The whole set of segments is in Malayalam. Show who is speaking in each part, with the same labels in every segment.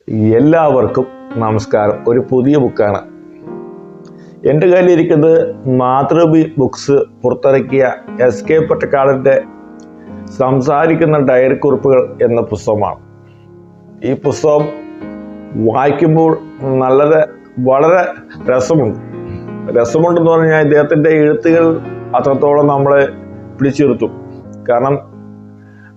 Speaker 1: എല്ലാവർക്കും നമസ്കാരം. ഒരു പുതിയ ബുക്കാണ് എൻ്റെ കയ്യിലിരിക്കുന്നത്. മാതൃഭൂമി ബുക്സ് പുറത്തിറക്കിയ എസ്.കെ. പൊറ്റക്കാടിൻ്റെ സംസാരിക്കുന്ന ഡയറി കുറിപ്പുകൾ എന്ന പുസ്തകമാണ്. ഈ പുസ്തകം വായിക്കുമ്പോൾ വളരെ രസമുണ്ടെന്ന് പറഞ്ഞാൽ ഇദ്ദേഹത്തിൻ്റെ എഴുത്തുകൾ അത്രത്തോളം നമ്മളെ പിടിച്ചിരുത്തും. കാരണം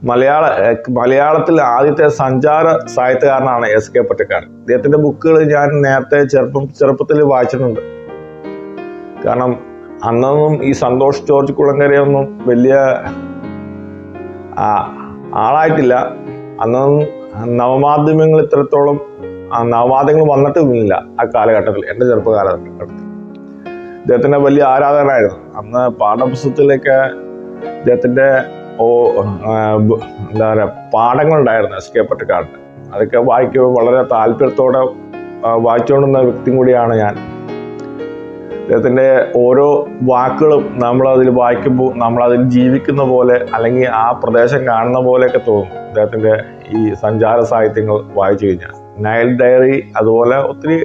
Speaker 1: മലയാളത്തിൽ ആദ്യത്തെ സഞ്ചാര സാഹിത്യകാരനാണ് എസ്.കെ. പൊറ്റക്കാട്. ഇദ്ദേഹത്തിന്റെ ബുക്കുകൾ ഞാൻ നേരത്തെ ചെറുപ്പത്തിൽ വായിച്ചിട്ടുണ്ട്. കാരണം അന്നൊന്നും ഈ സന്തോഷ് ജോർജ് കുളങ്കരയൊന്നും വലിയ ആളായിട്ടില്ല. അന്നൊന്നും നവമാധ്യമങ്ങൾ ഇത്രത്തോളം നവമാധ്യമങ്ങൾ വന്നിട്ടുമില്ല ആ കാലഘട്ടത്തിൽ. എൻ്റെ ചെറുപ്പകാലഘട്ടത്തിൽ ഇദ്ദേഹത്തിന്റെ വലിയ ആരാധകനായിരുന്നു. അന്ന് പാഠപുസ്തകത്തിലൊക്കെ ഇദ്ദേഹത്തിന്റെ എന്താ പറയുക പാഠങ്ങളുണ്ടായിരുന്നു എസ്.കെ. പൊറ്റക്കാടിന്. അതൊക്കെ വായിക്കുമ്പോൾ വളരെ താല്പര്യത്തോടെ വായിച്ചുകൊണ്ടിരുന്ന വ്യക്തി കൂടിയാണ് ഞാൻ. അദ്ദേഹത്തിൻ്റെ ഓരോ വാക്കുകളും നമ്മളതിൽ വായിക്കുമ്പോൾ നമ്മളതിൽ ജീവിക്കുന്ന പോലെ അല്ലെങ്കിൽ ആ പ്രദേശം കാണുന്ന പോലെയൊക്കെ തോന്നും. അദ്ദേഹത്തിൻ്റെ ഈ സഞ്ചാര സാഹിത്യങ്ങൾ വായിച്ചു കഴിഞ്ഞാൽ നൈൽ ഡയറി അതുപോലെ ഒത്തിരി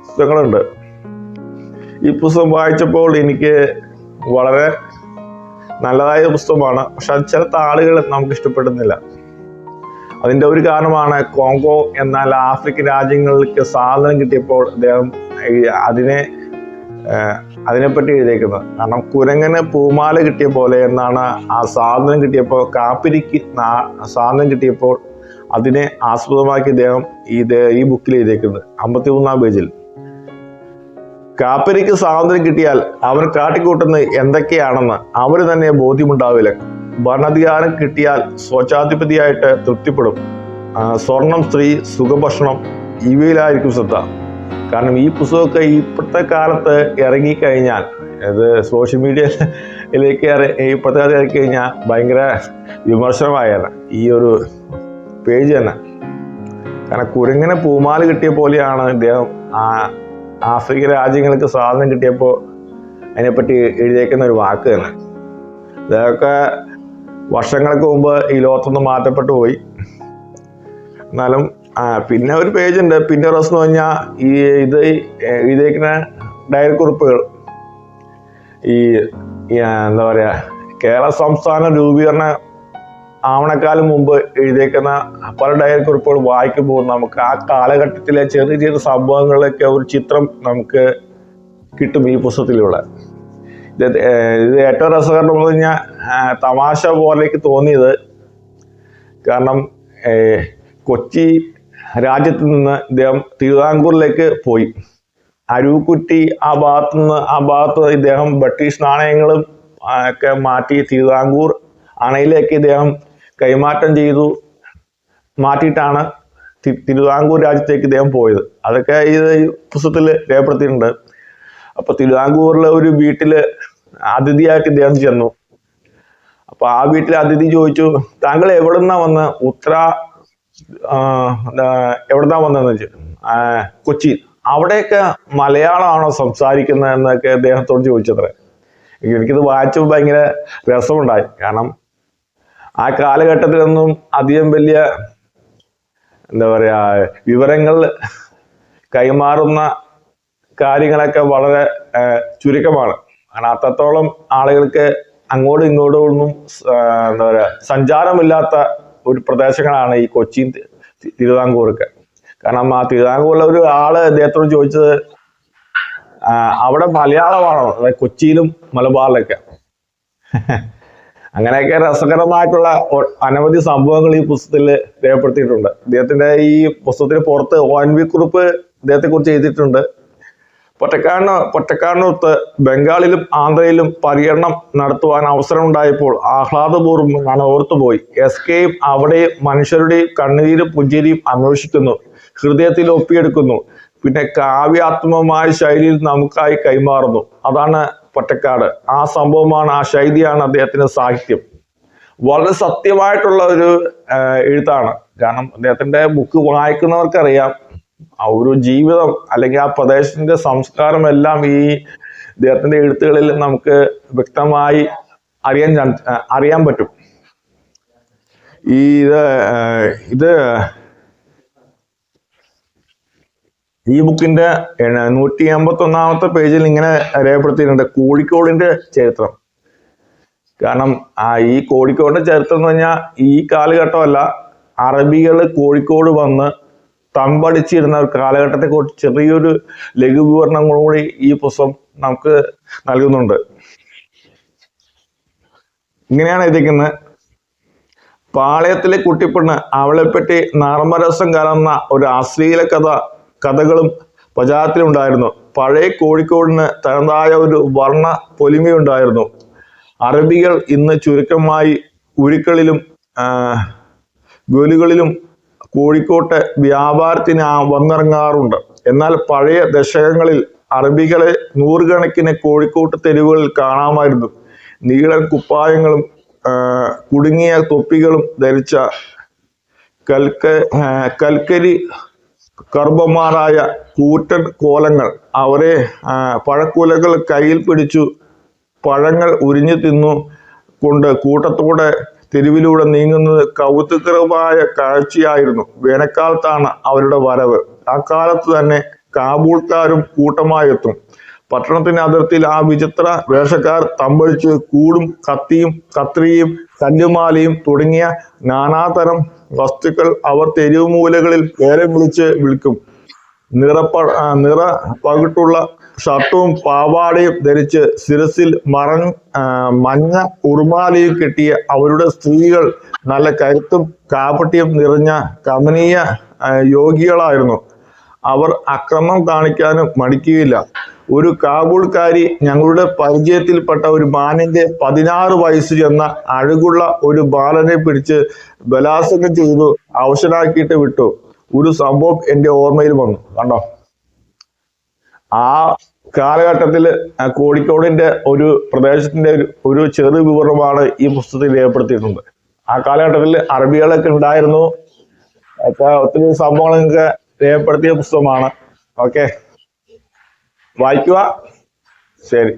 Speaker 1: പുസ്തകങ്ങളുണ്ട്. ഈ പുസ്തകം വായിച്ചപ്പോൾ എനിക്ക് വളരെ നല്ലതായ പുസ്തകമാണ്. പക്ഷെ അത് ചില ആളുകൾ നമുക്ക് ഇഷ്ടപ്പെടുന്നില്ല. അതിൻ്റെ ഒരു കാരണമാണ് കോങ്കോ എന്നാൽ ആഫ്രിക്കൻ രാജ്യങ്ങൾക്ക് സ്വാതന്ത്ര്യം കിട്ടിയപ്പോൾ അദ്ദേഹം അതിനെപ്പറ്റി എഴുതിയേക്കുന്നത്. കാരണം കുരങ്ങന് പൂമാല കിട്ടിയ പോലെ എന്നാണ് ആ സ്വാതന്ത്ര്യം കിട്ടിയപ്പോൾ കാപ്പിരിക്ക് സ്വാതന്ത്ര്യം കിട്ടിയപ്പോൾ അതിനെ ആസ്പദമാക്കി അദ്ദേഹം ഈ ബുക്കിൽ എഴുതിയേക്കുന്നത് 53-ാം പേജിൽ. കാപ്പിരിക്ക് സ്വാതന്ത്ര്യം കിട്ടിയാൽ അവർ കാട്ടിക്കൂട്ടുന്നത് എന്തൊക്കെയാണെന്ന് അവർ തന്നെ ബോധ്യമുണ്ടാവില്ല. ഭരണാധികാരം കിട്ടിയാൽ സ്വച്ഛാധിപതിയായിട്ട് തൃപ്തിപ്പെടും. സ്വർണം, സ്ത്രീ, സുഖഭക്ഷണം ഇവയിലായിരിക്കും ശ്രദ്ധ. കാരണം ഈ പുസ്തകമൊക്കെ ഇപ്പോഴത്തെ കാലത്ത് ഇറങ്ങിക്കഴിഞ്ഞാൽ, അത് സോഷ്യൽ മീഡിയയിലേക്ക് ഇപ്പോഴത്തെ കാലത്ത് ഇറങ്ങിക്കഴിഞ്ഞാൽ ഭയങ്കര വിമർശനമായാണ് ഈ ഒരു പേജ് തന്നെ. കാരണം കുരങ്ങനെ പൂമാല കിട്ടിയ പോലെയാണ് ഇദ്ദേഹം ആഫ്രിക്കൻ രാജ്യങ്ങൾക്ക് സ്വാതന്ത്ര്യം കിട്ടിയപ്പോൾ അതിനെപ്പറ്റി എഴുതിയേക്കുന്ന ഒരു വാക്ക് തന്നെ. ഇതൊക്കെ വർഷങ്ങൾക്ക് മുമ്പ് ഈ ലോകത്തൊന്ന് മാറ്റപ്പെട്ടു പോയി. എന്നാലും പിന്നെ ഒരു പേജുണ്ട് പിന്നറസ് എന്ന് പറഞ്ഞാൽ ഇത് എഴുതിയേക്കുന്ന ഡയറി കുറിപ്പുകൾ. എന്താ പറയുക, കേരള സംസ്ഥാന രൂപീകരണ ആവണക്കാലം മുമ്പ് എഴുതിയേക്കുന്ന പല ഡയറി കുറിപ്പുകൾ വായിക്കുമ്പോൾ നമുക്ക് ആ കാലഘട്ടത്തിലെ ചെറിയ സംഭവങ്ങളിലൊക്കെ ഒരു ചിത്രം നമുക്ക് കിട്ടും ഈ പുസ്തകത്തിലൂടെ. ഇത് ഏറ്റവും രസകരം എന്ന് പറഞ്ഞാൽ തമാശ പോലേക്ക് തോന്നിയത്, കാരണം കൊച്ചി രാജ്യത്ത് നിന്ന് ഇദ്ദേഹം തിരുവിതാംകൂറിലേക്ക് പോയി. അരുക്കുറ്റി ആ ഭാഗത്ത് ഇദ്ദേഹം ബ്രിട്ടീഷ് നാണയങ്ങളും ഒക്കെ മാറ്റി തിരുവിതാംകൂർ അണയിലേക്ക് ഇദ്ദേഹം കൈമാറ്റം മാറ്റിയിട്ടാണ് തിരുവിതാംകൂർ രാജ്യത്തേക്ക് ഇദ്ദേഹം പോയത്. അതൊക്കെ ഈ പുസ്തകത്തിൽ രേഖപ്പെടുത്തിയിട്ടുണ്ട്. അപ്പൊ തിരുവിതാംകൂറിലെ ഒരു വീട്ടില് അതിഥിയായിട്ട് ഇദ്ദേഹം ചെന്നു. അപ്പൊ ആ വീട്ടിലെ അതിഥി ചോദിച്ചു, താങ്കൾ എവിടുന്നാ വന്ന് എവിടുന്നാ വന്നതെന്ന് വെച്ചു. കൊച്ചി. അവിടെയൊക്കെ മലയാളമാണോ സംസാരിക്കുന്നത് എന്നൊക്കെ അദ്ദേഹത്തോട് ചോദിച്ചത്രേ. എനിക്കിത് വായിച്ചപ്പോൾ ഭയങ്കര രസമുണ്ടായി. കാരണം ആ കാലഘട്ടത്തിലൊന്നും അധികം വലിയ എന്താ പറയാ വിവരങ്ങൾ കൈമാറുന്ന കാര്യങ്ങളൊക്കെ വളരെ ചുരുക്കമാണ്. കാരണം അത്രത്തോളം ആളുകൾക്ക് അങ്ങോട്ടും ഇങ്ങോട്ടും ഒന്നും എന്താ പറയാ സഞ്ചാരമില്ലാത്ത ഒരു പ്രദേശങ്ങളാണ് ഈ കൊച്ചിയും തിരുവിതാംകൂറൊക്കെ. കാരണം ആ തിരുവിതാംകൂറിലെ ഒരു ആള് അദ്ദേഹത്തോട് ചോദിച്ചത്, അവിടെ മലയാളമാണോ കൊച്ചിയിലും മലബാറിലൊക്കെ. അങ്ങനെയൊക്കെ രസകരമായിട്ടുള്ള അനവധി സംഭവങ്ങൾ ഈ പുസ്തകത്തിൽ രേഖപ്പെടുത്തിയിട്ടുണ്ട്. ഇദ്ദേഹത്തിന്റെ ഈ പുസ്തകത്തിന് പുറത്ത് ONV കുറിപ്പ് ഇദ്ദേഹത്തെ കുറിച്ച് എഴുതിയിട്ടുണ്ട്. പൊറ്റക്കാടിനൊത്ത് ബംഗാളിലും ആന്ധ്രയിലും പര്യടനം നടത്തുവാൻ അവസരം ഉണ്ടായപ്പോൾ ആഹ്ലാദപൂർവ്വം ഓർത്തുപോയി. എസ്.കെയും അവിടെ മനുഷ്യരുടെയും കണ്ണീരും പുഞ്ചിരിയും അന്വേഷിക്കുന്നു, ഹൃദയത്തിൽ ഒപ്പിയെടുക്കുന്നു, പിന്നെ കാവ്യാത്മകമായ ശൈലിയിൽ നമുക്കായി കൈമാറുന്നു. അതാണ് പൊറ്റക്കാട്. ആ സംഭവമാണ്, ആ ശൈലിയാണ് അദ്ദേഹത്തിന്റെ സാഹിത്യം. വളരെ സത്യമായിട്ടുള്ള ഒരു എഴുത്താണ്. കാരണം അദ്ദേഹത്തിന്റെ ബുക്ക് വായിക്കുന്നവർക്കറിയാം ആ ഒരു ജീവിതം അല്ലെങ്കിൽ ആ പ്രദേശത്തിന്റെ സംസ്കാരം എല്ലാം ഈ ഇദ്ദേഹത്തിന്റെ എഴുത്തുകളിൽ നമുക്ക് വ്യക്തമായി അറിയാൻ പറ്റും. ഇത് ഈ ബുക്കിന്റെ 181 പേജിൽ ഇങ്ങനെ രേഖപ്പെടുത്തിയിട്ടുണ്ട് കോഴിക്കോടിന്റെ ചരിത്രം. കാരണം ഈ കോഴിക്കോടിന്റെ ചരിത്രം എന്ന് പറഞ്ഞാൽ ഈ കാലഘട്ടമല്ല, അറബികൾ കോഴിക്കോട് വന്ന് തമ്പടിച്ചിരുന്ന ഒരു കാലഘട്ടത്തെ കുറിച്ച് ചെറിയൊരു ലഘു വിവരണം കൂടി ഈ പുസ്തകം നമുക്ക് നൽകുന്നുണ്ട്. ഇങ്ങനെയാണ് എഴുതിക്കുന്നത്: പാളയത്തിലെ കുട്ടിപ്പെണ്ണ്, അവളെപ്പറ്റി നർമ്മരസം കലർന്ന ഒരു അശ്ലീല കഥകളും പ്രചാരത്തിലുണ്ടായിരുന്നു. പഴയ കോഴിക്കോടിന് തനതായ ഒരു വർണ്ണ പൊലിമയുണ്ടായിരുന്നു. അറബികൾ ഇന്ന് ചുരുക്കമായി ഉരുക്കളിലും ഗോലുകളിലും കോഴിക്കോട്ടെ വ്യാപാരത്തിന് വന്നിറങ്ങാറുണ്ട്. എന്നാൽ പഴയ ദശകങ്ങളിൽ അറബികളെ നൂറുകണക്കിന് കോഴിക്കോട്ട് തെരുവുകളിൽ കാണാമായിരുന്നു. നീളൻ കുപ്പായങ്ങളും കുടുങ്ങിയ തൊപ്പികളും ധരിച്ച കൽക്കരി കർമ്മന്മാരായ കൂറ്റൻ കോലങ്ങൾ. അവരെ പഴക്കുലകൾ കയ്യിൽ പിടിച്ചു പഴങ്ങൾ ഉരിഞ്ഞു തിന്നു കൊണ്ട് കൂട്ടത്തോടെ തെരുവിലൂടെ നീങ്ങുന്നത് കൗതുകകരമായ കാഴ്ചയായിരുന്നു. വേനൽക്കാലത്താണ് അവരുടെ വരവ്. ആ കാലത്ത് തന്നെ കാബൂൾക്കാരും കൂട്ടമായി എത്തും. പട്ടണത്തിന്റെ അതിർത്തിയിൽ ആ വിചിത്ര വേഷക്കാർ തമ്പടിച്ച് കൂടും കത്തിയും കത്രിയും കല്ലുമാലയും തുടങ്ങിയ നാനാതരം വസ്തുക്കൾ അവർ തെരുവ് മൂലകളിൽ പേരം വിളിക്കും. നിറ പകിട്ടുള്ള ഷർട്ടും പാവാടയും ധരിച്ച് ശിരസിൽ മഞ്ഞ ഉറുമാലയും കെട്ടിയ അവരുടെ സ്ത്രീകൾ നല്ല കരുത്തും കാപട്യം നിറഞ്ഞ കമനീയ യോഗികളായിരുന്നു. അവർ അക്രമം കാണിക്കാനും മടിക്കുകയില്ല. ഒരു കാബൂൾക്കാരി ഞങ്ങളുടെ പരിചയത്തിൽപ്പെട്ട ഒരു മാനിന്റെ 16 വയസ്സ് ചെന്ന അഴകുള്ള ഒരു ബാലനെ പിടിച്ച് ബലാത്സംഗം ചെയ്തു അവശനാക്കിയിട്ട് വിട്ടു. ഒരു സംഭവം എന്റെ ഓർമ്മയിൽ വന്നു. കണ്ടോ, ആ കാലഘട്ടത്തിൽ കോഴിക്കോടിന്റെ ഒരു പ്രദേശത്തിന്റെ ഒരു ചെറു വിവരണമാണ് ഈ പുസ്തകത്തിൽ രേഖപ്പെടുത്തിയിട്ടുണ്ട്. ആ കാലഘട്ടത്തിൽ അറബികളൊക്കെ ഉണ്ടായിരുന്നു. ഒത്തിരി സംഭവങ്ങളൊക്കെ രേഖപ്പെടുത്തിയ പുസ്തകമാണ്. ഓക്കെ, വായിക്കുക. ശരി.